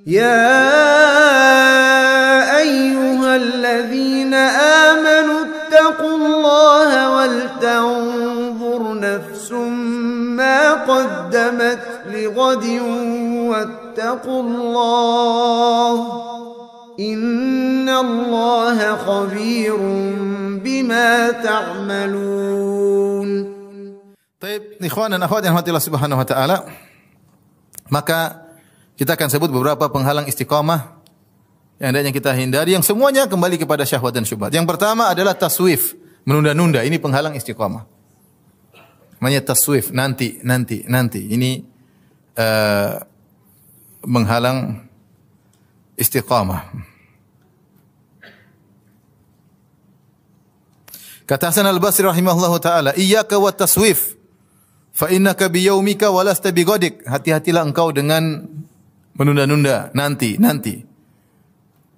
يا أيها الذين آمنوا اتقوا الله ولتنظر نفس ما قدمت لغد واتقوا الله إن الله خبير بما تعملون. Baik, ikhwan dan akhwat yang dirahmati Allah Subhanahu wa taala. Maka kita akan sebut beberapa penghalang istiqamah yang hendaknya kita hindari, yang semuanya kembali kepada syahwat dan syubhat. Yang pertama adalah taswif, menunda-nunda. Ini penghalang istiqamah. Namanya taswif, nanti. Ini menghalang istiqamah. Kata Hasan Al-Basri rahimahullahu taala, "Iyyaka wat taswif, fa innaka bi yaumika wa lasta bi ghadik." Hati-hatilah engkau dengan menunda-nunda, nanti.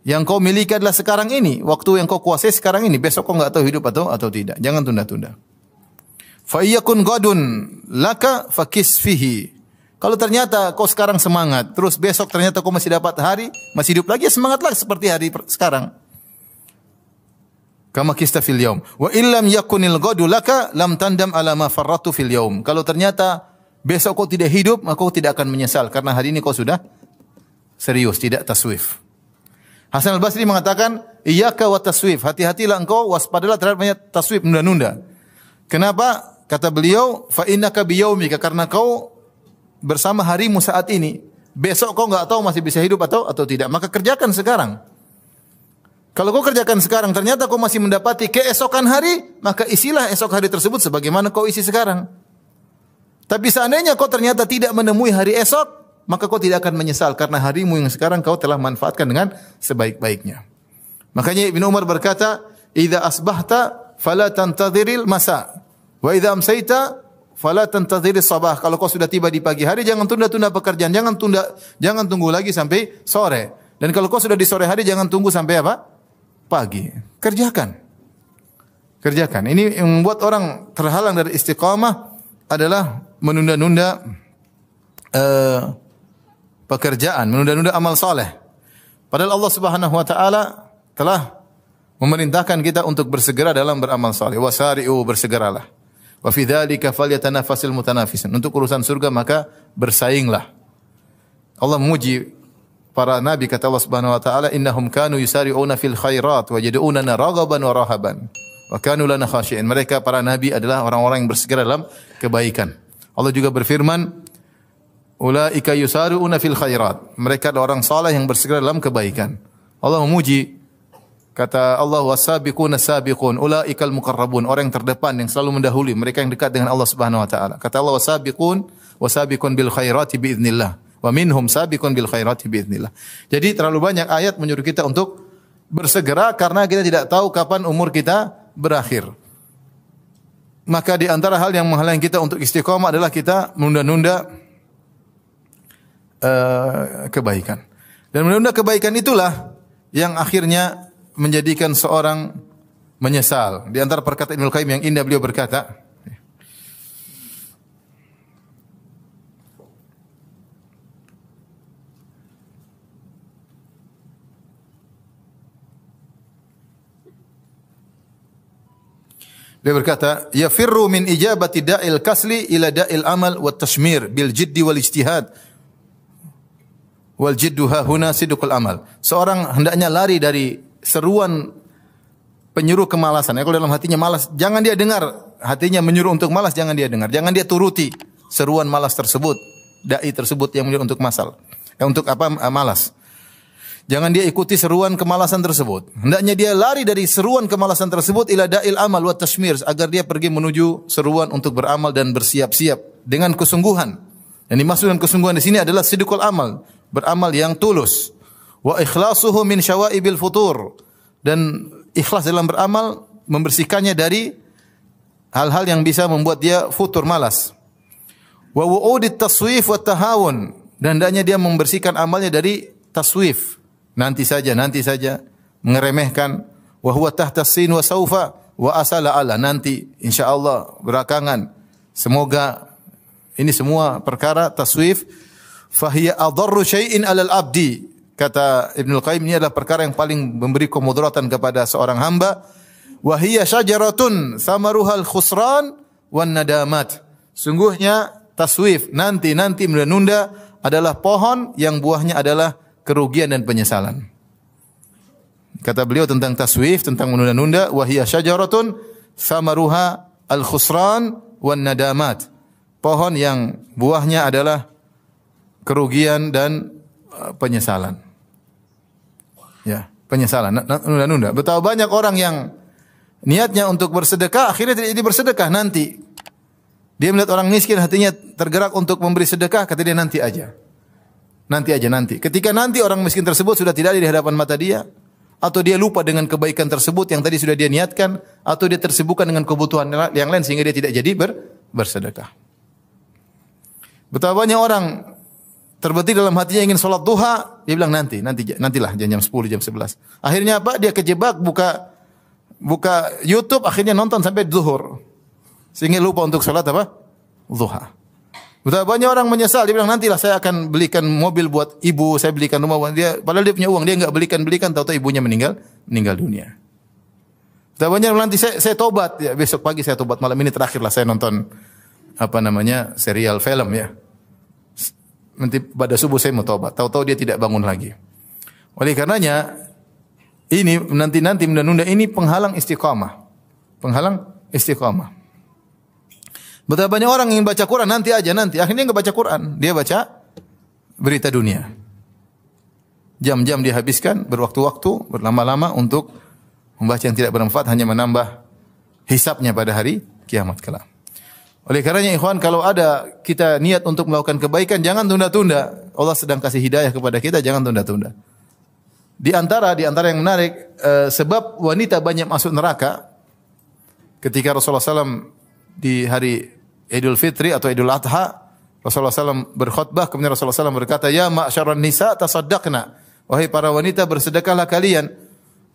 Yang kau miliki adalah sekarang ini, waktu yang kau kuasai sekarang ini. Besok kau enggak tahu hidup atau tidak. Jangan tunda-tunda. Fa iyyakun ghadun laka fakis fihi. Kalau ternyata kau sekarang semangat, terus besok ternyata kau masih dapat hari, masih hidup lagi, ya semangatlah seperti hari sekarang. Kama kista fil yaum. Wa illam yakunil ghadu laka lam tandam ala ma farratu fil yaum. Kalau ternyata besok kau tidak hidup, maka kau tidak akan menyesal karena hari ini kau sudah serius, tidak taswif. Hasan Al-Basri mengatakan, iyyaka wa taswif, hati-hatilah engkau, waspadalah terhadap taswif, menunda-nunda. Kenapa? Kata beliau, fa innaka biyaumika, karena kau bersama harimu saat ini. Besok kau enggak tahu masih bisa hidup atau tidak. Maka kerjakan sekarang. Kalau kau kerjakan sekarang, ternyata kau masih mendapati keesokan hari, maka isilah esok hari tersebut sebagaimana kau isi sekarang. Tapi seandainya kau ternyata tidak menemui hari esok, maka kau tidak akan menyesal karena harimu yang sekarang kau telah manfaatkan dengan sebaik-baiknya. Makanya Ibnu Umar berkata, "Idza asbahta fala tantadhiril masa, wa idza amsayta fala tantadhiris sabah." Kalau kau sudah tiba di pagi hari, jangan tunda-tunda pekerjaan, jangan tunggu lagi sampai sore. Dan kalau kau sudah di sore hari, jangan tunggu sampai apa? Pagi. Kerjakan. Ini yang membuat orang terhalang dari istiqamah adalah menunda-nunda pekerjaan, menunda-nunda amal saleh. Padahal Allah Subhanahu wa taala telah memerintahkan kita untuk bersegera dalam beramal saleh. Wasari'u, bersegeralah. Wa fi dzalika falyatanafasil mutanafisun. Untuk urusan surga maka bersainglah. Allah memuji para nabi, kata Allah Subhanahu wa taala, "Innahum kanu yusari'una fil khairat wa yad'unana raghaban wa rahaban wa kanu lana khashi'in." Mereka para nabi adalah orang-orang yang bersegera dalam kebaikan. Allah juga berfirman, "Ulaika yusari'una fil khairat." Mereka adalah orang saleh yang bersegera dalam kebaikan. Allah memuji, kata Allah, "Wasabiquna sabiqun ulaikal muqarrabun." Orang yang terdepan, yang selalu mendahului, mereka yang dekat dengan Allah Subhanahu wa taala. Kata Allah, "Wasabiqun bil khairati biidznillah." Wa minhum sabiqun bil khairati biidznillah. Jadi terlalu banyak ayat menyuruh kita untuk bersegera karena kita tidak tahu kapan umur kita berakhir. Maka di antara hal yang menghalangi kita untuk istiqamah adalah kita menunda-nunda kebaikan. Dan menunda kebaikan itulah yang akhirnya menjadikan seorang menyesal. Di antara perkataan Ibnu Qayyim yang indah, beliau berkata, dia berkata, "Yafirru min ijabati da'il kasli ila da'il amal wa tashmir bil jiddi wal ijtihad. Wal jiddu ha huna sidqul amal." Seorang hendaknya lari dari seruan penyuruh kemalasan. Kalau dalam hatinya malas, jangan dia dengar. Hatinya menyuruh untuk malas, jangan dia dengar. Jangan dia turuti seruan malas tersebut, dai tersebut yang menyuruh untuk malas. Jangan dia ikuti seruan kemalasan tersebut. Hendaknya dia lari dari seruan kemalasan tersebut ila da'il amal wa tashmir, agar dia pergi menuju seruan untuk beramal dan bersiap-siap dengan kesungguhan. Yang dimaksud dengan kesungguhan di sini adalah sidqul amal, beramal yang tulus. Wa ikhlasuhu min syawaibil futur, dan ikhlas dalam beramal membersihkannya dari hal-hal yang bisa membuat dia futur, malas. Wa wu'udit taswif wa tahawun, dan hendaknya dia membersihkan amalnya dari taswif, nanti saja, mengeremehkan. Wa huwa tahta sin wa saufa wa asala ala, nanti insyaallah, belakangan, semoga. Ini semua perkara taswif. Fahiya adarru syai'in 'alal abdi, kata Ibnu Qayyim, ini adalah perkara yang paling memberi kemudaratan kepada seorang hamba. Wa hiya syajaratun samaruhal khusran wan nadamat. Sungguhnya taswif, nanti menunda adalah pohon yang buahnya adalah kerugian dan penyesalan. Kata beliau tentang taswif, tentang menunda-nunda, wa hiya syajaratun samaruha al khusran wan nadamat. Pohon yang buahnya adalah kerugian dan penyesalan. Ya, penyesalan, nunda-nunda. Betapa banyak orang yang niatnya untuk bersedekah, akhirnya tidak jadi bersedekah nanti. Dia melihat orang miskin, hatinya tergerak untuk memberi sedekah, kata dia nanti aja. Nanti aja, nanti. Ketika nanti orang miskin tersebut sudah tidak ada di hadapan mata dia, atau dia lupa dengan kebaikan tersebut yang tadi sudah dia niatkan, atau dia tersibukkan dengan kebutuhan yang lain sehingga dia tidak jadi bersedekah. Betapa banyak orang terbetik dalam hatinya ingin sholat duha, dia bilang nantilah jam 10, jam 11. Akhirnya apa? Dia kejebak buka YouTube, akhirnya nonton sampai zuhur. Sehingga lupa untuk sholat apa? Duha. Betapa banyak orang menyesal, dia bilang nantilah saya akan belikan mobil buat ibu, saya belikan rumah buat dia, padahal dia punya uang, dia enggak belikan, tahu-tahu ibunya meninggal dunia. Betapa banyak nanti saya tobat, ya besok pagi saya tobat, malam ini terakhirlah saya nonton serial film ya. Nanti pada subuh saya mau tobat, tahu-tahu dia tidak bangun lagi. Oleh karenanya ini nanti menunda-nunda ini penghalang istiqamah. Betapa banyak orang ingin baca Quran nanti. Akhirnya enggak baca Quran, dia baca berita dunia. Jam-jam dia habiskan berwaktu-waktu, berlama-lama untuk membaca yang tidak bermanfaat, hanya menambah hisabnya pada hari kiamat kelak. Oleh karenanya ikhwan, kalau ada kita niat untuk melakukan kebaikan, jangan tunda-tunda. Allah sedang kasih hidayah kepada kita, jangan tunda-tunda. Di antara yang menarik, sebab wanita banyak masuk neraka ketika Rasulullah SAW di hari Idul Fitri atau Idul Adha, Rasulullah SAW berkhutbah, kemudian Rasulullah SAW berkata, ya ma'syaran nisa tasaddaqna, wahai para wanita bersedekahlah kalian,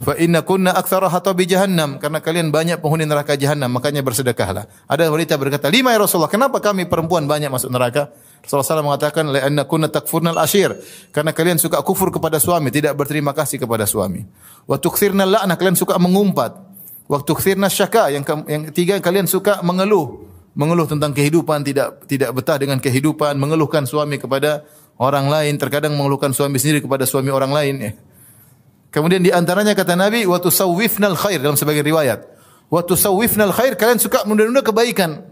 fa inna kunna aktsara hatabi jahannam, karena kalian banyak penghuni neraka jahannam, makanya bersedekahlah. Ada wanita berkata, lima ya Rasulullah, kenapa kami perempuan banyak masuk neraka? Rasulullah SAW mengatakan, la anna kunna takfurnal ashir, karena kalian suka kufur kepada suami, tidak berterima kasih kepada suami. Wa tukthirnal la'nah, kalian suka mengumpat. Wa tukthirnas syaka, yang ketiga kalian suka mengeluh tentang kehidupan, tidak betah dengan kehidupan, mengeluhkan suami kepada orang lain, terkadang mengeluhkan suami sendiri kepada suami orang lain ya. Kemudian di antaranya kata Nabi, wa tusawwifnal khair, dalam sebagian riwayat, wa tusawwifnal khair, kalian suka menunda-nunda kebaikan.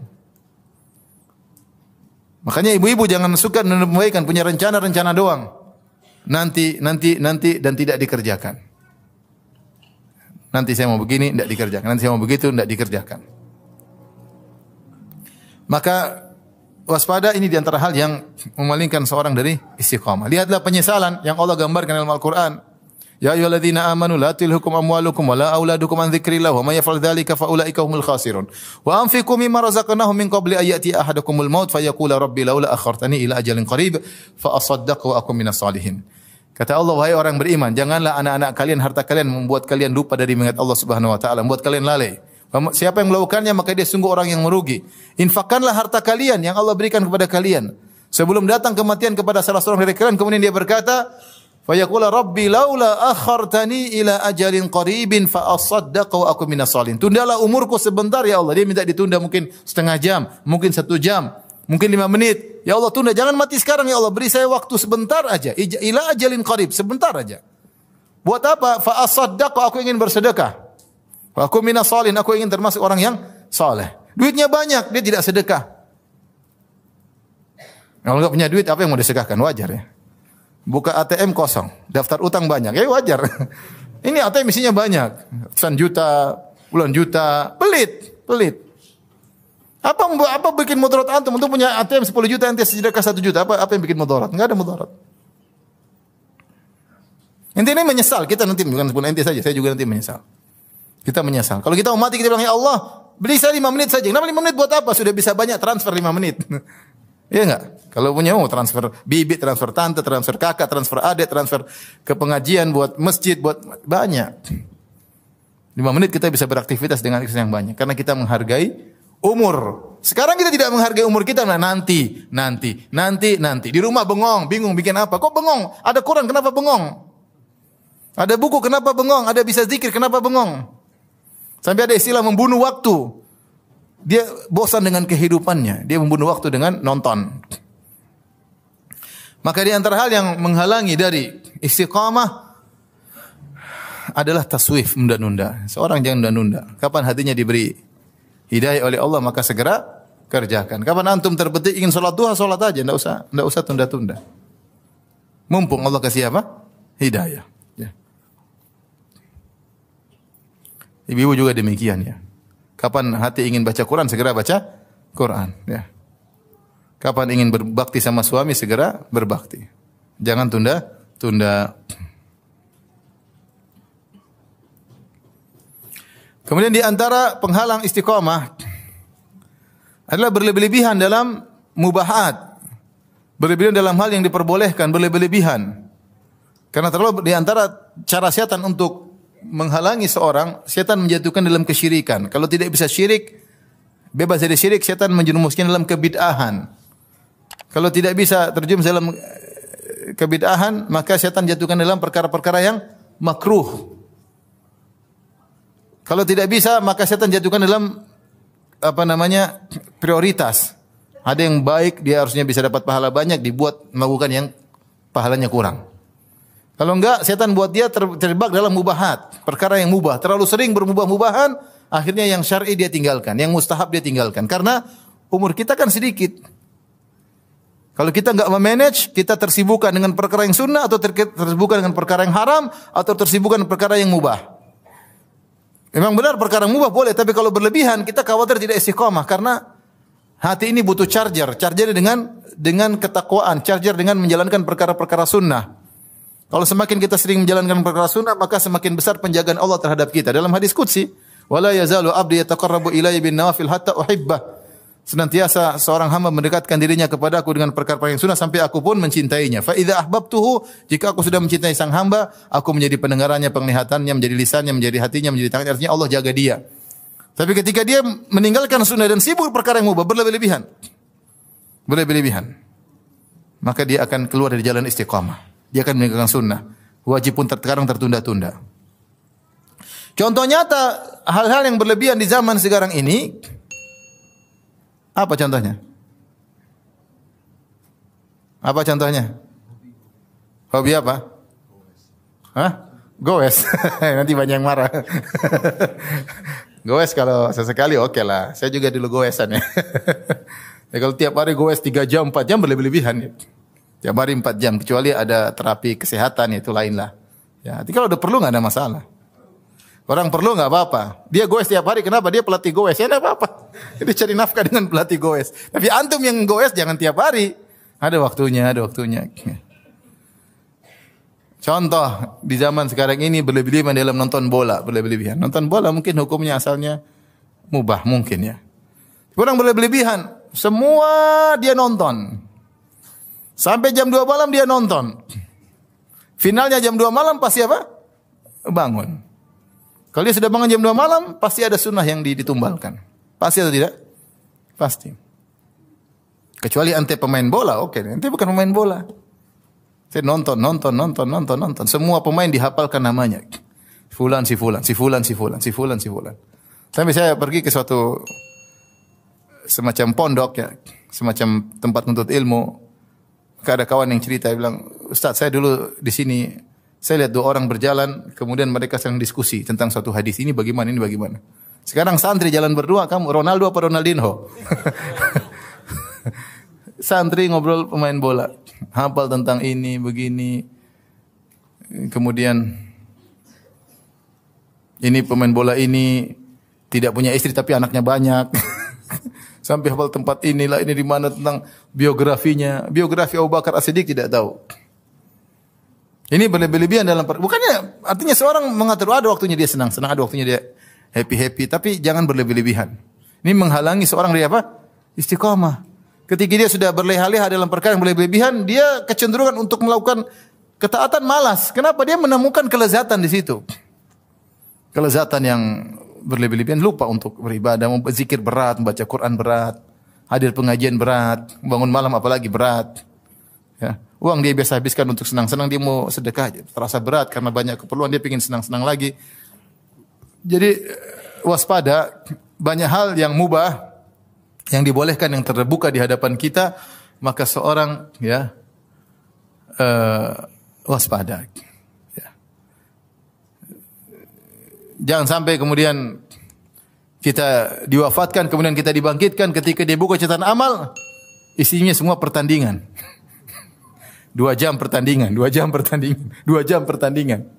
Makanya ibu-ibu jangan suka menunda kebaikan, punya rencana doang. Nanti dan tidak dikerjakan. Nanti saya mau begini, tidak dikerjakan. Nanti saya mau begitu, tidak dikerjakan. Maka waspada, ini di antara hal yang memalingkan seorang dari istiqamah. Lihatlah penyesalan yang Allah gambarkan dalam Al-Quran. Ya ayyuhalladzina amanu la tulhikum amwalukum wa la auladukum an dzikrillah wa may yaf'al dzalika fa ulaika humul khasirun. Wa anfiqu mimma razaqnahum min qabli an ya'tiya ahadakumul maut fayaqula rabbi laula akhartani ila ajalin qarib fa asaddaq wa akum minas salihin. Kata Allah, wahai orang beriman, janganlah anak-anak kalian, harta kalian membuat kalian lupa dari mengingat Allah Subhanahu wa taala, membuat kalian lalai. Siapa yang melakukannya maka dia sungguh orang yang merugi. Infakkanlah harta kalian yang Allah berikan kepada kalian sebelum datang kematian kepada salah seorang dari kalian, kemudian dia berkata, fa yaqula rabbi laula akhartani ila ajalin qaribin fa asaddaq wa akum minas salihin. Tundalah umurku sebentar ya Allah. Dia minta ditunda mungkin setengah jam, mungkin 1 jam, mungkin 5 menit. Ya Allah, tunda, jangan mati sekarang ya Allah, beri saya waktu sebentar aja. Ila ajalin qarib, sebentar aja. Buat apa? Fa asaddaq, aku ingin bersedekah. Wa akum minas salihin, aku ingin termasuk orang yang saleh. Duitnya banyak, dia tidak sedekah. Kalau enggak punya duit, apa yang mau disedekahkan? Wajar ya. Buka ATM kosong, daftar utang banyak, ya wajar. Ini ATM isinya banyak, ratusan juta, puluhan juta, pelit. Apa bikin mudarat antum untuk punya ATM 10 juta ente sedekah 1 juta? Apa yang bikin mudarat? Enggak ada mudarat. Ente ini menyesal, kita nanti bukan ente saja, saya juga nanti menyesal. Kita menyesal. Kalau kita mau mati, kita bilang, ya Allah, beli saya 5 menit saja. Kenapa 5 menit buat apa? Sudah bisa banyak transfer 5 menit. Iya enggak? Kalau punya transfer bibit, transfer tante, transfer kakak, transfer adik, transfer ke pengajian, buat masjid, buat banyak. 5 menit kita bisa beraktivitas dengan yang banyak. Karena kita menghargai umur. Sekarang kita tidak menghargai umur kita. Nah, nanti. Di rumah bengong, bingung bikin apa. Kok bengong? Ada Quran, kenapa bengong? Ada buku, kenapa bengong? Ada bisa zikir, kenapa bengong? Sampai ada istilah membunuh waktu. Dia bosan dengan kehidupannya. Dia membunuh waktu dengan nonton. Maka di antara hal yang menghalangi dari istiqamah adalah taswif, menunda-nunda. Seorang jangan menunda-nunda. Kapan hatinya diberi hidayah oleh Allah, maka segera kerjakan. Kapan antum terbetik ingin sholat duha, sholat aja. Tidak usah tunda-tunda. Mumpung Allah kasih apa? Hidayah. Ya. Ibu-ibu juga demikian ya. Kapan hati ingin baca Quran, segera baca Quran. Ya. Kapan ingin berbakti sama suami, segera berbakti. Jangan tunda-tunda. Kemudian di antara penghalang istiqamah adalah berlebih-lebihan dalam mubahat. Berlebihan dalam hal yang diperbolehkan, berlebih-lebihan. Karena terlalu di antara cara setan untuk menghalangi seorang, setan menjatuhkan dalam kesyirikan. Kalau tidak bisa syirik, bebas dari syirik, setan menjerumuskan dalam kebid'ahan. Kalau tidak bisa terjerumus dalam kebid'ahan, maka setan jatuhkan dalam perkara-perkara yang makruh. Kalau tidak bisa, maka setan jatuhkan dalam prioritas. Ada yang baik, dia harusnya bisa dapat pahala banyak, dibuat melakukan yang pahalanya kurang. Kalau enggak, setan buat dia terjebak dalam mubahat, perkara yang mubah. Terlalu sering bermubah-mubahan, akhirnya yang syar'i dia tinggalkan, yang mustahab dia tinggalkan. Karena umur kita kan sedikit. Kalau kita enggak memanage, kita tersibukkan dengan perkara yang sunnah, atau tersibukkan dengan perkara yang haram, atau tersibukkan dengan perkara yang mubah. Memang benar perkara mubah boleh, tapi kalau berlebihan kita khawatir tidak istiqamah, karena hati ini butuh charger dengan ketakwaan, charger dengan menjalankan perkara-perkara sunnah. Kalau semakin kita sering menjalankan perkara sunnah, maka semakin besar penjagaan Allah terhadap kita. Dalam hadis qudsi, wala yazalu abdi yataqarrabu ilayya bin nawafil hatta uhibbah. Senantiasa seorang hamba mendekatkan dirinya kepada aku dengan perkara-perkara yang sunnah sampai aku pun mencintainya. Fa idza ahbabtuhu, jika aku sudah mencintai sang hamba, aku menjadi pendengarannya, penglihatannya, menjadi lisannya, menjadi hatinya, menjadi tangannya. Artinya Allah jaga dia. Tapi ketika dia meninggalkan sunnah dan sibuk perkara yang mubah, berlebih-lebihan, maka dia akan keluar dari jalan istiqamah. Dia akan meninggalkan sunnah. Wajib pun terkadang tertunda-tunda. Contoh nyata hal-hal yang berlebihan di zaman sekarang ini. Apa contohnya? Apa contohnya? Hobi apa? Hah? Goes. Nanti banyak yang marah. Goes kalau sesekali oke lah. Saya juga dulu goesan ya. Ya kalau tiap hari goes 3 jam, 4 jam berlebih-lebihan ya. Tiap hari 4 jam. Kecuali ada terapi kesehatan, itu lain lah. Ya, tapi kalau udah perlu nggak ada masalah. Orang perlu nggak apa-apa. Dia goes tiap hari, kenapa? Dia pelatih goes, ya nggak apa-apa. Jadi cari nafkah dengan pelatih goes. Tapi antum yang goes jangan tiap hari. Ada waktunya. Contoh di zaman sekarang ini berlebihan dalam nonton bola, berlebihan. Nonton bola mungkin hukumnya asalnya mubah mungkin ya. Orang berlebihan, semua dia nonton. Sampai jam 2 malam dia nonton. Finalnya jam 2 malam pasti apa? Bangun. Kalau dia sudah bangun jam 2 malam, pasti ada sunnah yang ditumbalkan. Pasti atau tidak? Pasti. Kecuali ente pemain bola, oke. Ente bukan pemain bola. Saya nonton. Semua pemain dihafalkan namanya. Fulan, si fulan. Sampai saya pergi ke suatu semacam pondok ya, semacam tempat menuntut ilmu. Ada kawan yang cerita, dia bilang, Ustaz, saya dulu di sini, saya lihat 2 orang berjalan, kemudian mereka sedang diskusi tentang suatu hadis. Ini bagaimana. Sekarang santri jalan berdua, kamu Ronaldo apa Ronaldinho? Santri ngobrol pemain bola, hafal tentang ini, begini. Kemudian, ini pemain bola ini tidak punya istri tapi anaknya banyak. Sampai hafal tempat inilah, ini di mana tentang biografinya. Biografi Abu Bakar As-Siddiq tidak tahu. Ini berlebihan dalam bukannya artinya seorang mengatur ada waktunya dia senang, ada waktunya dia happy, tapi jangan berlebihan. Ini menghalangi seorang dari apa? Istiqamah. Ketika dia sudah berleha-leha dalam perkara yang berlebihan, dia kecenderungan untuk melakukan ketaatan malas. Kenapa? Dia menemukan kelezatan di situ. Kelezatan yang berlebihan, lupa untuk beribadah, zikir berat, membaca Quran berat, hadir pengajian berat, bangun malam apalagi berat. Ya. Uang dia biasa habiskan untuk senang-senang, dia mau sedekah, terasa berat karena banyak keperluan, dia ingin senang-senang lagi. Jadi waspada, banyak hal yang mubah yang dibolehkan, yang terbuka di hadapan kita, maka seorang ya waspada. Ya. Jangan sampai kemudian kita diwafatkan, kemudian kita dibangkitkan, ketika dia buka catatan amal, isinya semua pertandingan. 2 jam pertandingan, 2 jam pertandingan, 2 jam pertandingan.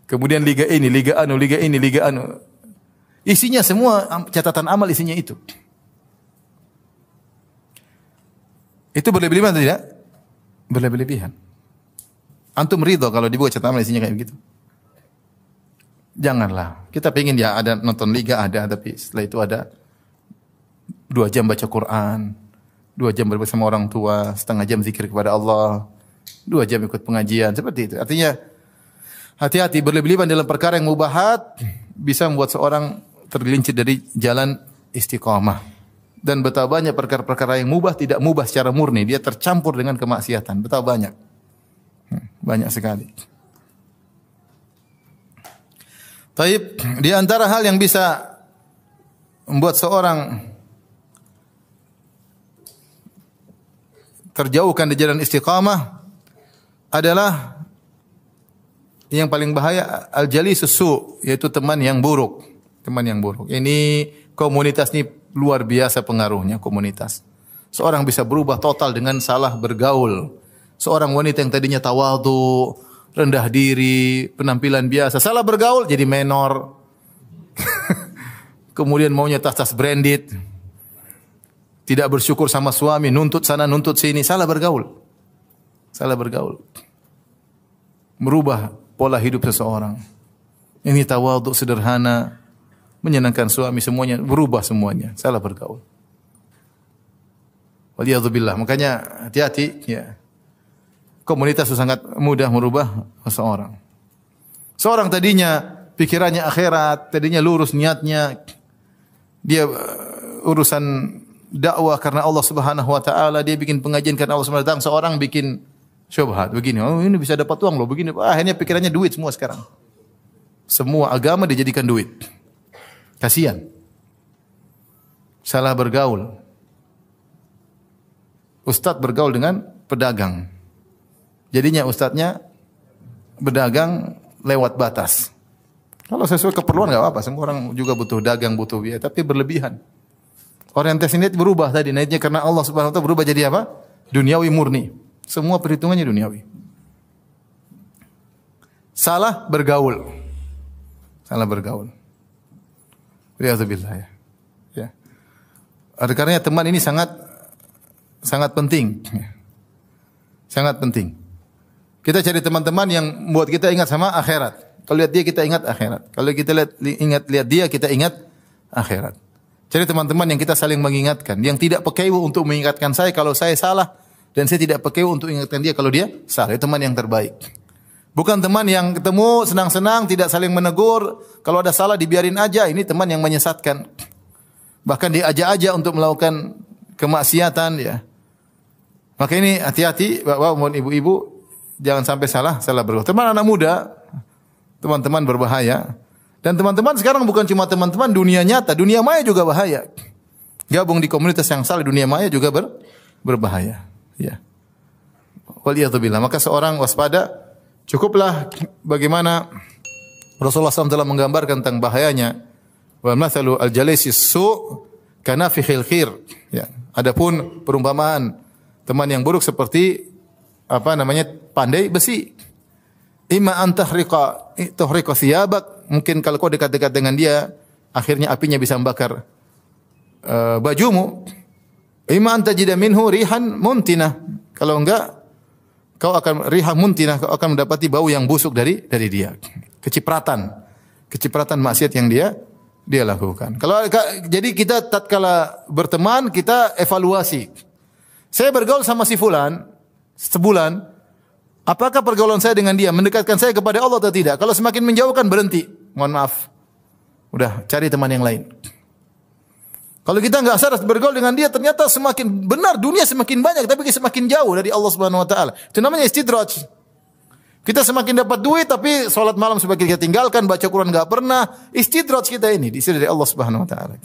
Kemudian liga ini, liga anu, liga ini, liga anu. Isinya semua catatan amal, isinya itu. Itu berlebihan atau tidak? Berlebihan. Antum ridho kalau dibuka catatan amal isinya kayak begitu? Janganlah. Kita pengen ya ada nonton liga ada, tapi setelah itu ada 2 jam baca Quran, 2 jam bersama sama orang tua, setengah jam zikir kepada Allah, 2 jam ikut pengajian, seperti itu. Artinya hati-hati, berlebihan dalam perkara yang mubahat bisa membuat seorang tergelincir dari jalan istiqamah. Dan betapa banyak perkara-perkara yang mubah tidak mubah secara murni, dia tercampur dengan kemaksiatan. Betapa banyak. Banyak sekali. Taib, di antara hal yang bisa membuat seorang terjauhkan di jalan istiqamah adalah yang paling bahaya, al-jalisus su', yaitu teman yang buruk. Teman yang buruk. Ini komunitas ini luar biasa pengaruhnya, komunitas. Seorang bisa berubah total dengan salah bergaul. Seorang wanita yang tadinya tawadhu, rendah diri, penampilan biasa, salah bergaul jadi menor. Kemudian maunya tas-tas branded. Tidak bersyukur sama suami, nuntut sana, nuntut sini, salah bergaul. Salah bergaul. Merubah pola hidup seseorang. Ini tawadhu, sederhana, menyenangkan suami, semuanya berubah semuanya, salah bergaul. Waliyadzubillah. Makanya hati-hati ya. Komunitas itu sangat mudah merubah seseorang. Seorang tadinya pikirannya akhirat, tadinya lurus niatnya, dia urusan dakwah karena Allah Subhanahu wa taala, dia bikin pengajian karena Allah Subhanahu wa taala, seorang bikin syubhat begini, oh ini bisa dapat uang loh begini, akhirnya pikirannya duit semua sekarang. Semua agama dijadikan duit. Kasihan. Salah bergaul. Ustadz bergaul dengan pedagang. Jadinya ustadznya berdagang lewat batas. Kalau sesuai keperluan enggak apa-apa, semua orang juga butuh dagang, butuh biaya, tapi berlebihan. Orientasi niat berubah tadi, niatnya karena Allah Subhanahu wa taala berubah jadi apa? Duniawi murni. Semua perhitungannya duniawi. Salah bergaul. Salah bergaul. Riyadzubillah ya. Ya. Oleh karenanya teman ini sangat penting. Sangat penting. Kita cari teman-teman yang membuat kita ingat sama akhirat. Kalau lihat dia kita ingat akhirat. Kalau kita lihat dia kita ingat akhirat. Cari teman-teman yang kita saling mengingatkan, yang tidak pekewu untuk mengingatkan saya kalau saya salah, dan saya tidak pekewu untuk mengingatkan dia kalau dia salah. Itu teman yang terbaik. Bukan teman yang ketemu senang-senang tidak saling menegur, kalau ada salah dibiarin aja. Ini teman yang menyesatkan. Bahkan diajak-ajak untuk melakukan kemaksiatan ya. Maka ini hati-hati Bapak maupun ibu-ibu, jangan sampai salah bergaul. Teman anak muda, teman-teman berbahaya. Dan teman-teman sekarang bukan cuma teman-teman dunia nyata, dunia maya juga bahaya. Gabung di komunitas yang salah dunia maya juga berbahaya. Ya. Waliyadzubillah. Maka seorang waspada, cukuplah bagaimana Rasulullah SAW telah menggambarkan tentang bahayanya. Wa mathalu al-jalisis su' kanafikhil khir. Ya. Adapun perumpamaan teman yang buruk seperti pandai besi. Imma an tahriqa thiyabak, mungkin kalau kau dekat-dekat dengan dia akhirnya apinya bisa membakar bajumu. Imma an tajida minhu rihan muntinah, kalau enggak kau akan rihan muntinah, kau akan mendapati bau yang busuk dari dia. Kecipratan maksiat yang dia lakukan. Jadi kita tatkala berteman kita evaluasi. Saya bergaul sama si fulan sebulan, apakah pergaulan saya dengan dia mendekatkan saya kepada Allah atau tidak? Kalau semakin menjauhkan berhenti. Mohon maaf. Udah cari teman yang lain. Kalau kita enggak sadar bergaul dengan dia, ternyata semakin benar dunia semakin banyak, tapi semakin jauh dari Allah Subhanahu wa taala. Itu namanya istidraj. Kita semakin dapat duit, tapi salat malam sebagian kita tinggalkan, baca Quran enggak pernah. Istidraj kita ini diisi dari Allah Subhanahu wa taala.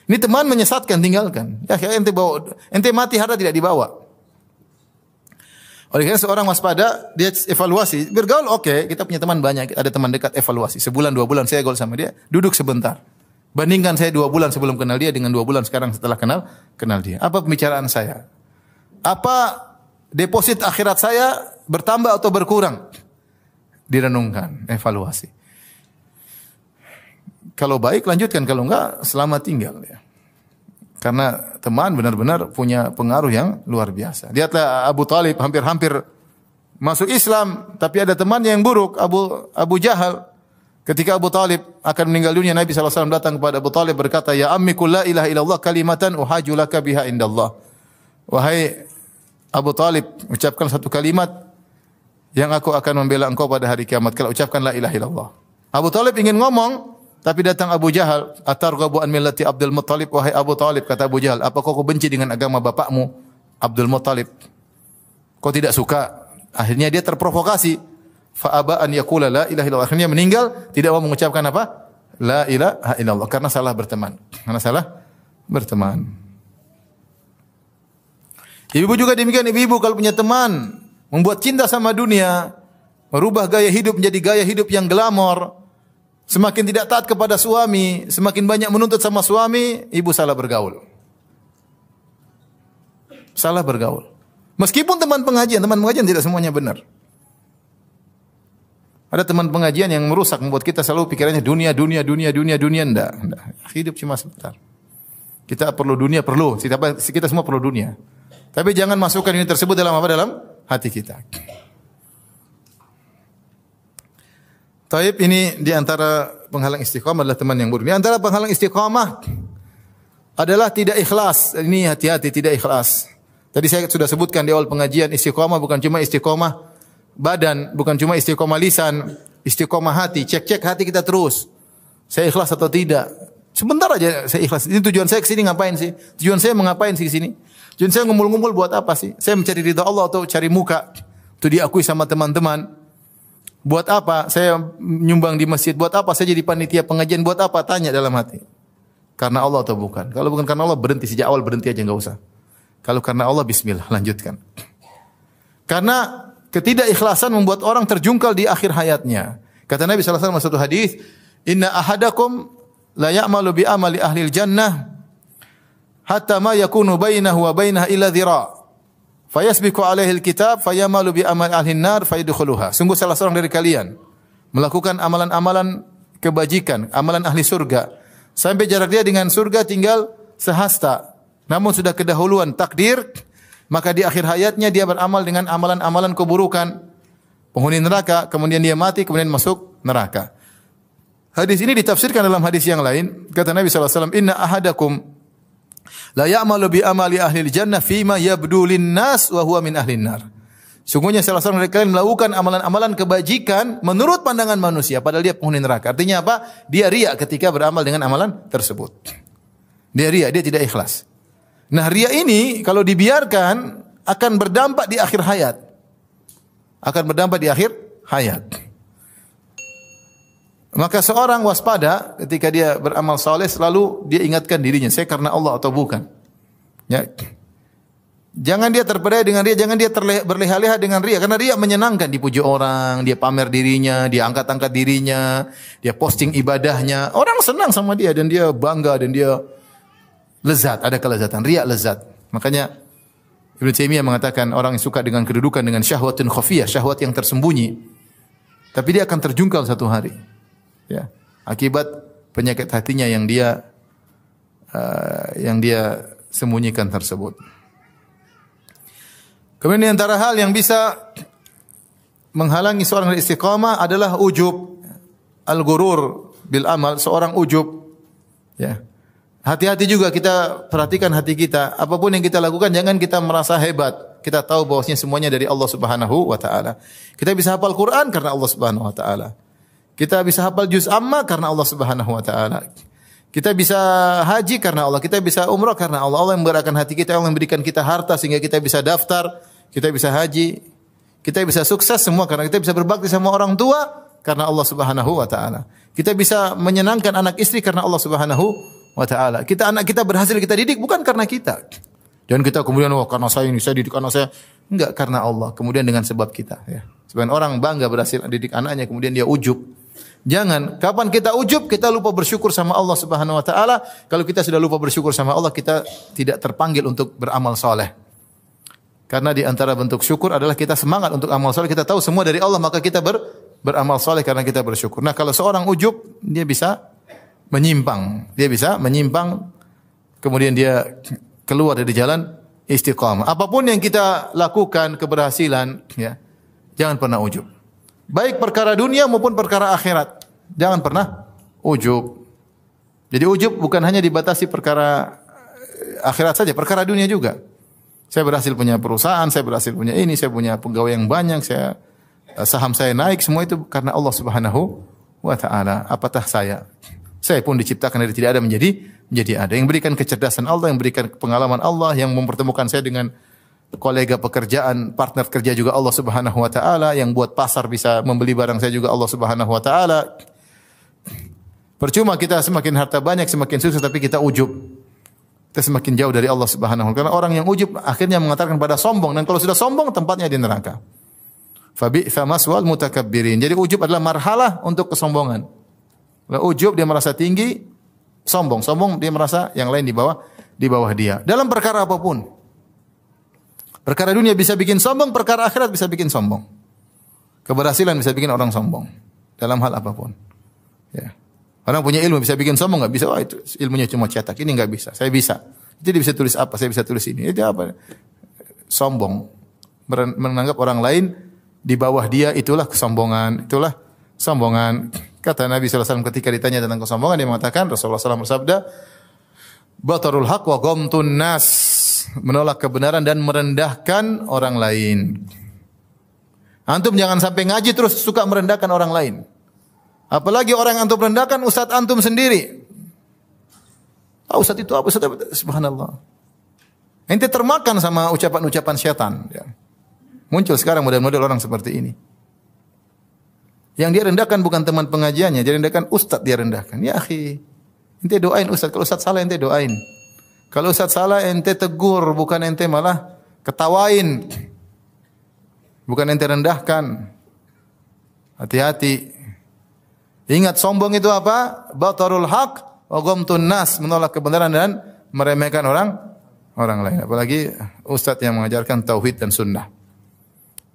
Ini teman menyesatkan, tinggalkan. Ya, ente mati harta tidak dibawa. Oleh karena seorang waspada, dia evaluasi, bergaul oke, kita punya teman banyak, ada teman dekat, evaluasi. Sebulan 2 bulan saya gaul sama dia, duduk sebentar. Bandingkan saya 2 bulan sebelum kenal dia dengan 2 bulan sekarang setelah kenal dia. Apa pembicaraan saya? Apa deposit akhirat saya bertambah atau berkurang? Direnungkan, evaluasi. Kalau baik lanjutkan, kalau enggak selamat tinggal ya. Karena teman benar-benar punya pengaruh yang luar biasa. Lihatlah Abu Talib hampir-hampir masuk Islam, tapi ada teman yang buruk, Abu Jahal. Ketika Abu Talib akan meninggal dunia, Nabi SAW datang kepada Abu Talib berkata, "Ya ammi qul la ilaha illallah kalimatan uhaju laka biha indallah." Wahai Abu Talib, ucapkan satu kalimat yang aku akan membela engkau pada hari kiamat. Kalau ucapkan la ilaha illallah. Abu Talib ingin ngomong, tapi datang Abu Jahal, "Atarghabu an millati Abdul Muttalib?" Wahai Abu Talib, kata Abu Jahal, apakah kau benci dengan agama bapakmu Abdul Muttalib? Kau tidak suka? Akhirnya dia terprovokasi. Fa aba an yaqula la ilaha illallah. Akhirnya meninggal tidak mau mengucapkan apa? La ilaha illallah, karena salah berteman. Karena salah berteman. Ibu juga demikian, ibu kalau punya teman membuat cinta sama dunia, merubah gaya hidup menjadi gaya hidup yang glamor, semakin tidak taat kepada suami, semakin banyak menuntut sama suami, ibu salah bergaul. Salah bergaul. Meskipun teman pengajian tidak semuanya benar. Ada teman pengajian yang merusak, membuat kita selalu pikirannya dunia. Enggak. Hidup cuma sebentar. Kita perlu dunia, kita semua perlu dunia. Tapi jangan masukkan ini tersebut dalam apa? Dalam hati kita. Taib, ini di antara penghalang istiqamah adalah teman yang buruk. Di antara penghalang istiqamah adalah tidak ikhlas. Ini hati-hati, tidak ikhlas. Tadi saya sudah sebutkan di awal pengajian, istiqamah bukan cuma istiqamah badan, bukan cuma istiqamah lisan, istiqamah hati. Cek hati kita terus. Saya ikhlas atau tidak? Sebentar aja saya ikhlas. Ini tujuan saya ke sini ngapain sih? Tujuan saya mengapain sih ke sini? Tujuan saya ngumpul-ngumpul buat apa sih? Saya mencari ridha Allah atau cari muka? Itu diakui sama teman-teman. Buat apa? Saya nyumbang di masjid. Buat apa? Saya jadi panitia pengajian. Buat apa? Tanya dalam hati. Karena Allah atau bukan? Kalau bukan karena Allah, berhenti sejak awal, berhenti aja, enggak usah. Kalau karena Allah, bismillah, lanjutkan. Karena ketidakikhlasan membuat orang terjungkal di akhir hayatnya. Kata Nabi SAW dalam satu hadis, "Inna ahadakum la ya'malu bi amali ahli jannah hatta ma yakunu bainahu wa bainaha illa dhira'. Fayasbiqu alaihi alkitab fayamalu bi amali ahli nar fayadkhuluha." Sungguh salah seorang dari kalian melakukan amalan-amalan kebajikan, amalan ahli surga, sampai jarak dia dengan surga tinggal sehasta. Namun sudah kedahuluan takdir, maka di akhir hayatnya dia beramal dengan amalan-amalan keburukan, penghuni neraka, kemudian dia mati, kemudian masuk neraka. Hadis ini ditafsirkan dalam hadis yang lain, kata Nabi SAW, "Inna ahadakum la ya'malu bi amali ahli jannah fima yabdu linnas wa huwa min ahli nar." Sungguhnya salah seorang dari kalian melakukan amalan-amalan kebajikan menurut pandangan manusia, padahal dia penghuni neraka. Artinya apa? Dia riya ketika beramal dengan amalan tersebut. Dia riya, dia tidak ikhlas. Nah, riya ini kalau dibiarkan akan berdampak di akhir hayat. Akan berdampak di akhir hayat. Maka seorang waspada ketika dia beramal saleh, selalu dia ingatkan dirinya, saya karena Allah atau bukan. Ya. Jangan dia terpedaya dengan riya, jangan dia berleha-leha dengan riya, karena riya menyenangkan, dipuji orang, dia pamer dirinya, dia angkat-angkat dirinya, dia posting ibadahnya. Orang senang sama dia dan dia bangga dan dia lezat, ada kelezatan. Riya lezat. Makanya Ibnu Taimiyah mengatakan orang yang suka dengan kedudukan, dengan syahwatun khafiyah, syahwat yang tersembunyi, tapi dia akan terjungkal satu hari. Ya, akibat penyakit hatinya yang dia sembunyikan tersebut. Kemudian di antara hal yang bisa menghalangi seorang dari istiqamah adalah ujub, al-ghurur bil amal, seorang ujub. Ya. Hati-hati juga kita perhatikan hati kita. Apapun yang kita lakukan jangan kita merasa hebat. Kita tahu bahwasanya semuanya dari Allah Subhanahu wa taala. Kita bisa hafal Quran karena Allah Subhanahu wa taala. Kita bisa hafal juz amma karena Allah Subhanahu wa taala. Kita bisa haji karena Allah, kita bisa umrah karena Allah. Allah yang menggerakkan hati kita, Allah yang memberikan kita harta sehingga kita bisa daftar, kita bisa haji, kita bisa sukses semua karena kita bisa berbakti sama orang tua karena Allah Subhanahu wa taala. Kita bisa menyenangkan anak istri karena Allah Subhanahu wa taala. Anak kita berhasil kita didik bukan karena kita. Jangan kita kemudian karena saya ini saya didik anak saya, enggak, karena Allah. Kemudian dengan sebab kita ya. Sebagian orang bangga berhasil didik anaknya kemudian dia ujub. Jangan, kapan kita ujub, kita lupa bersyukur sama Allah Subhanahu wa taala. Kalau kita sudah lupa bersyukur sama Allah, kita tidak terpanggil untuk beramal saleh. Karena di antara bentuk syukur adalah kita semangat untuk amal saleh, kita tahu semua dari Allah, maka kita beramal saleh karena kita bersyukur. Nah, kalau seorang ujub, dia bisa menyimpang. Kemudian dia keluar dari jalan istiqamah. Apapun yang kita lakukan keberhasilan, ya, jangan pernah ujub. Baik perkara dunia maupun perkara akhirat. Jangan pernah ujub. Jadi ujub bukan hanya dibatasi perkara akhirat saja, perkara dunia juga. Saya berhasil punya perusahaan, saya berhasil punya ini, saya punya pegawai yang banyak, saham saya naik, semua itu karena Allah Subhanahu wa taala. Apatah saya? Saya pun diciptakan dari tidak ada menjadi ada. Yang berikan kecerdasan Allah, yang berikan pengalaman Allah, yang mempertemukan saya dengan kolega pekerjaan, partner kerja juga Allah Subhanahu wa taala, yang buat pasar bisa membeli barang saya juga Allah Subhanahu wa taala. Percuma kita semakin harta banyak, semakin sukses tapi kita ujub. Kita semakin jauh dari Allah Subhanahu wa taala. Karena orang yang ujub akhirnya mengatakan pada sombong, dan kalau sudah sombong tempatnya di neraka. Fabi'sa maswal mutakabbirin. Jadi ujub adalah marhalah untuk kesombongan. Kalau ujub dia merasa tinggi, sombong dia merasa yang lain di bawah dia. Dalam perkara apapun. Perkara dunia bisa bikin sombong, perkara akhirat bisa bikin sombong. Keberhasilan bisa bikin orang sombong dalam hal apapun. Ya. Orang punya ilmu bisa bikin sombong, enggak bisa. Wah, itu ilmunya cuma cetak. Ini enggak bisa. Saya bisa. Itu dia bisa tulis apa? Saya bisa tulis ini. Itu apa? Sombong. Menganggap orang lain di bawah dia, itulah kesombongan. Itulah sombongan. Kata Nabi SAW ketika ditanya tentang kesombongan, dia mengatakan, Rasulullah SAW bersabda, batarul haq wa ghamtun nas. Menolak kebenaran dan merendahkan orang lain. Antum jangan sampai ngaji terus suka merendahkan orang lain. Apalagi orang yang antum rendahkan ustaz antum sendiri. Ustaz itu apa? Ustaz apa? Subhanallah. Ente termakan sama ucapan-ucapan syaitan. Ya. Muncul sekarang model-model orang seperti ini. Yang dia rendahkan bukan teman pengajiannya, dia rendahkan ustaz dia rendahkan. Ya akhi, ente doain ustaz. Kalau ustaz salah ente doain. Kalau ustaz salah ente tegur, bukan ente malah ketawain. Bukan ente rendahkan. Hati-hati. Ingat sombong itu apa? Batarul haq wa ghamtun nas, menolak kebenaran dan meremehkan orang lain. Apalagi ustaz yang mengajarkan tauhid dan sunnah.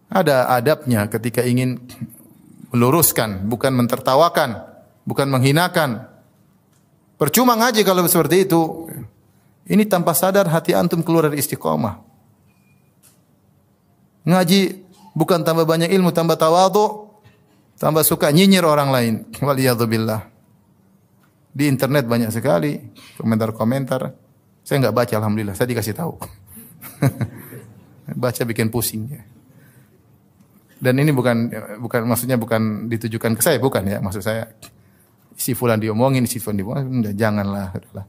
Ada adabnya ketika ingin meluruskan, bukan mentertawakan, bukan menghinakan. Percuma ngaji kalau seperti itu. Ini tanpa sadar hati antum keluar dari istiqamah. Ngaji bukan tambah banyak ilmu, tambah tawadhu, tambah suka nyinyir orang lain. Waliyadzubillah. Di internet banyak sekali komentar-komentar. Saya enggak baca alhamdulillah, saya dikasih tahu. Baca bikin pusing ya. Dan ini bukan maksudnya bukan ditujukan ke saya, bukan ya. Maksud saya si fulan diomongin, si fulan diomongin, janganlah, udahlah.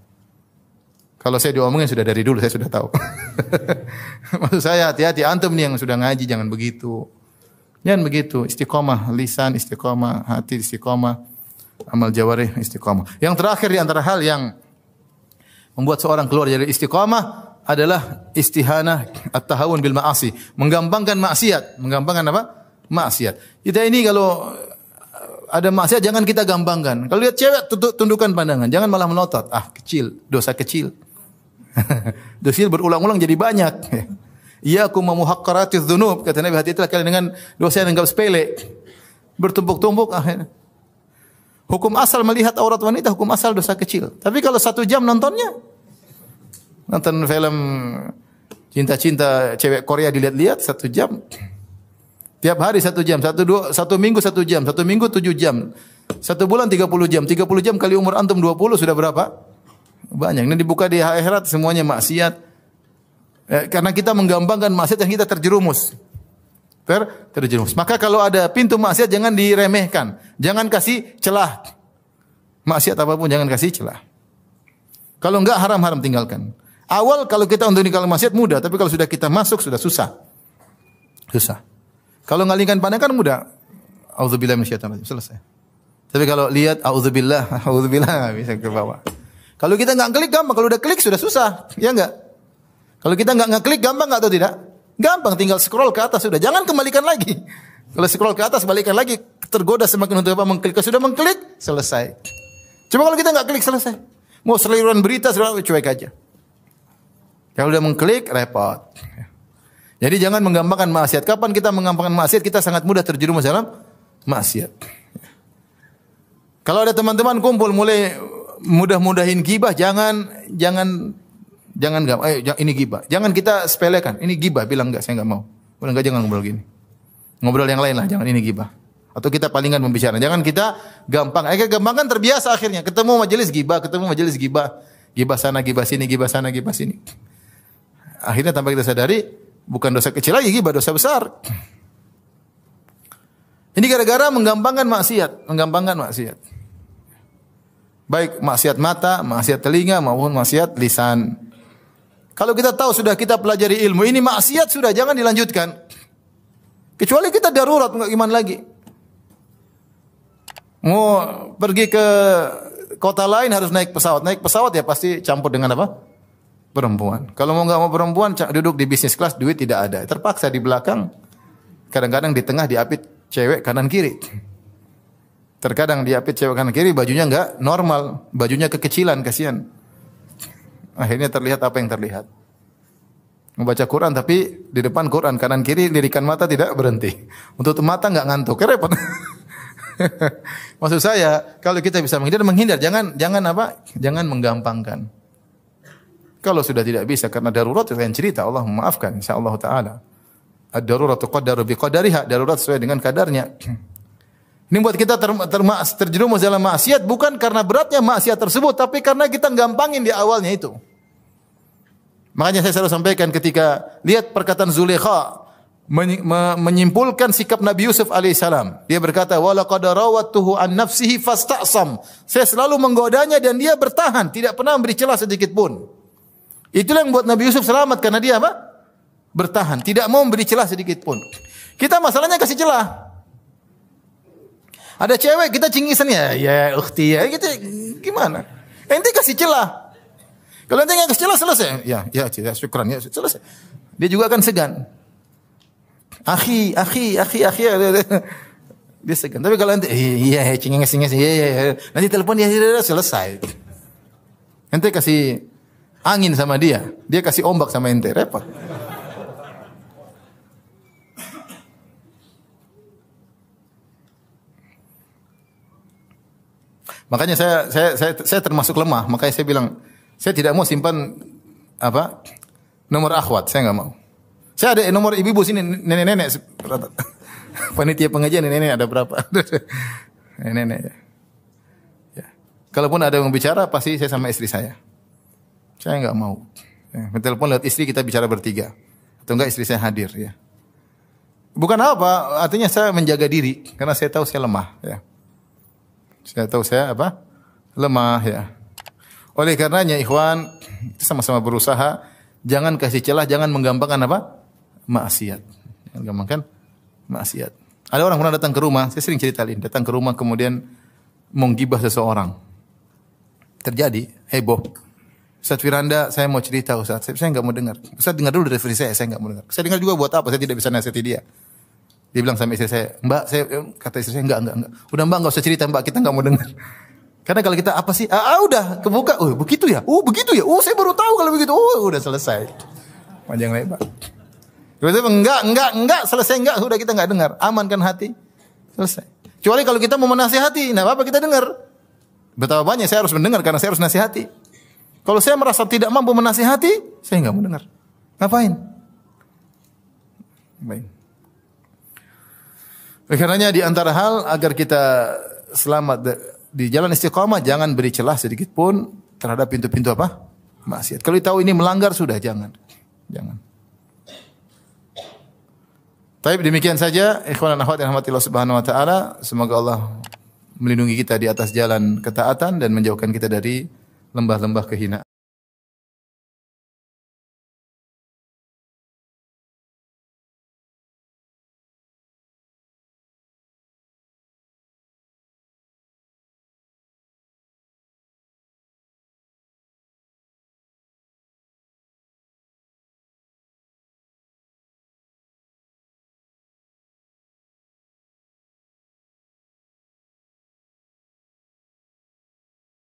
Kalau saya diomongin sudah dari dulu, saya sudah tahu. Maksud saya hati-hati, antum nih yang sudah ngaji jangan begitu. Jangan begitu, istiqomah, lisan istiqomah, hati istiqomah, amal jawarih istiqomah. Yang terakhir di antara hal yang membuat seorang keluar dari istiqomah adalah istihanah at-tahawun bil ma'asi, menggampangkan maksiat. Menggampangkan apa? Maksiat. Kita ini kalau ada maksiat jangan kita gampangkan. Kalau lihat cewek tundukkan pandangan, jangan malah melotot. Ah, kecil, dosa kecil. Dosa berulang-ulang jadi banyak. Iyyakum muhaqqaratiz dzunub, kata Nabi, hati-hatilah kalian dengan dosa yang anggap sepele. Bertumpuk-tumpuk akhirnya. Hukum asal melihat aurat wanita, hukum asal dosa kecil. Tapi kalau 1 jam nontonnya, nonton film cinta-cinta cewek Korea dilihat-lihat 1 jam. Tiap hari 1 jam, 1 minggu 1 jam, 1 minggu 7 jam. 1 bulan 30 jam. 30 jam kali umur antum 20 sudah berapa? Banyak. Ini dibuka di akhirat semuanya maksiat. Karena kita menggampangkan maksiat yang kita terjerumus. Terjerumus. Maka kalau ada pintu maksiat jangan diremehkan. Jangan kasih celah. Maksiat apapun jangan kasih celah. Kalau enggak haram-haram tinggalkan. Awal kalau kita untuk meninggalkan maksiat mudah, tapi kalau sudah kita masuk sudah susah. Susah. Kalau ngalihkan pandang kan mudah. Auzubillahi minasyaitonir rajim. Selesai. Tapi kalau lihat auzubillah bisa ke bawah. Kalau kita enggak klik gampang, kalau udah klik sudah susah. Ya enggak? Kalau kita enggak ngeklik gampang enggak atau tidak? Gampang, tinggal scroll ke atas sudah. Jangan kembalikan lagi. Kalau scroll ke atas balikan lagi, tergoda semakin untuk apa mengklik. Kalau sudah mengklik, selesai. Coba kalau kita enggak klik selesai. Mau seliruan berita, cuek aja. Kalau udah mengklik, repot. Jadi jangan menggampangkan maksiat. Kapan kita menggampangkan maksiat, kita sangat mudah terjerumus dalam maksiat. Kalau ada teman-teman kumpul mulai mudah-mudahin gibah, jangan ini gibah. Jangan kita sepelekan. Ini gibah, bilang enggak, saya enggak mau. Kalau enggak jangan ngobrol gini. Ngobrol yang lain lah, jangan ini gibah. Atau kita palingan membicara. Jangan kita gampang. Gampang kan terbiasa akhirnya. Ketemu majelis gibah, gibah sana, gibah sini, gibah sana, gibah sini. Akhirnya tanpa kita sadari, bukan dosa kecil lagi, gibah dosa besar. Ini gara-gara menggampangkan maksiat. Baik maksiat mata, maksiat telinga, maupun maksiat lisan. Kalau kita tahu sudah kita pelajari ilmu, ini maksiat sudah, jangan dilanjutkan. Kecuali kita darurat, enggak gimana lagi. Mau pergi ke kota lain harus naik pesawat. Naik pesawat ya pasti campur dengan apa? Perempuan. Kalau mau enggak mau perempuan, duduk di bisnis kelas, duit tidak ada. Terpaksa di belakang. Kadang-kadang di tengah diapit cewek kanan kiri. Terkadang diapit cewek kanan kiri, bajunya enggak normal, bajunya kekecilan, kasihan. Akhirnya terlihat apa yang terlihat. Membaca Quran tapi di depan Quran kanan kiri lirikan mata tidak berhenti. Untuk mata enggak ngantuk, repot. Maksud saya, kalau kita bisa menghindar, jangan menggampangkan. Kalau sudah tidak bisa karena darurat, lain cerita, Allah memaafkan insyaallah taala. Ad-daruratu qaddaru biqadariha, darurat sesuai dengan kadarnya. Ini buat kita terjerumus dalam maksiat bukan karena beratnya maksiat tersebut, tapi karena kita gampangin di awalnya itu. Makanya saya selalu sampaikan ketika lihat perkataan Zulaikha menyimpulkan sikap Nabi Yusuf alaihissalam. Dia berkata, "Wa laqad rawatuhu an nafsihi fastasam." Saya selalu menggodanya dan dia bertahan, tidak pernah memberi celah sedikit pun. Itulah yang buat Nabi Yusuf selamat karena dia apa? Bertahan, tidak mau memberi celah sedikit pun. Kita masalahnya kasih celah. Ada cewek kita cingisan ya ukhti ya, gitu gimana? Ente kasih celah. Kalau ente enggak kasih celah selesai. Ya, syukran ya, selesai. Dia juga akan segan. Akhi. Dia segan. Tapi kalau ente cinges, nanti telepon dia selesai. Ente kasih angin sama dia kasih ombak sama ente, repot. Makanya saya termasuk lemah, makanya saya bilang saya tidak mau simpan nomor akhwat, saya enggak mau. Saya ada nomor ibu-ibu sini, nenek-nenek. Panitia pengajian nenek ada berapa? Nenek ya. Kalaupun ada yang bicara pasti saya sama istri saya. Saya enggak mau. Telepon lewat istri kita bicara bertiga. Atau enggak istri saya hadir ya. Bukan apa, artinya saya menjaga diri karena saya tahu saya lemah ya. Saya tahu saya lemah ya. Oleh karenanya ikhwan, sama-sama berusaha jangan kasih celah, jangan menggampangkan maksiat. Jangan gampangkan maksiat. Ada orang pernah datang ke rumah, saya sering ceritain, datang ke rumah kemudian menggibah seseorang. Terjadi heboh. Ustaz Firanda, saya mau cerita Ustaz. Saya enggak mau dengar. Ustaz dengar dulu dari saya enggak mau dengar. Saya dengar juga buat apa? Saya tidak bisa nasihati dia. Dia bilang sama istri saya, "Mbak, kata istri saya enggak. Udah Mbak enggak usah cerita Mbak, kita enggak mau dengar." Karena kalau kita apa sih? Udah kebuka. Oh, begitu ya? Oh, begitu ya? Oh, saya baru tahu kalau begitu. Oh, udah selesai. Panjang lebar. Terus enggak, selesai enggak, sudah kita enggak dengar. Amankan hati. Selesai. Kecuali kalau kita mau menasihati, enggak apa-apa kita dengar. Betapa banyak saya harus mendengar karena saya harus nasihati. Kalau saya merasa tidak mampu menasihati, saya enggak mau dengar. Ngapain? Baik. Karenanya di antara hal agar kita selamat di jalan istiqamah, jangan beri celah sedikit pun terhadap pintu-pintu maksiat. Kalau tahu ini melanggar sudah jangan. Baik, demikian saja ikhwan dan akhwat yang rahmatillah subhanahu wa taala. Semoga Allah melindungi kita di atas jalan ketaatan dan menjauhkan kita dari lembah-lembah kehinaan.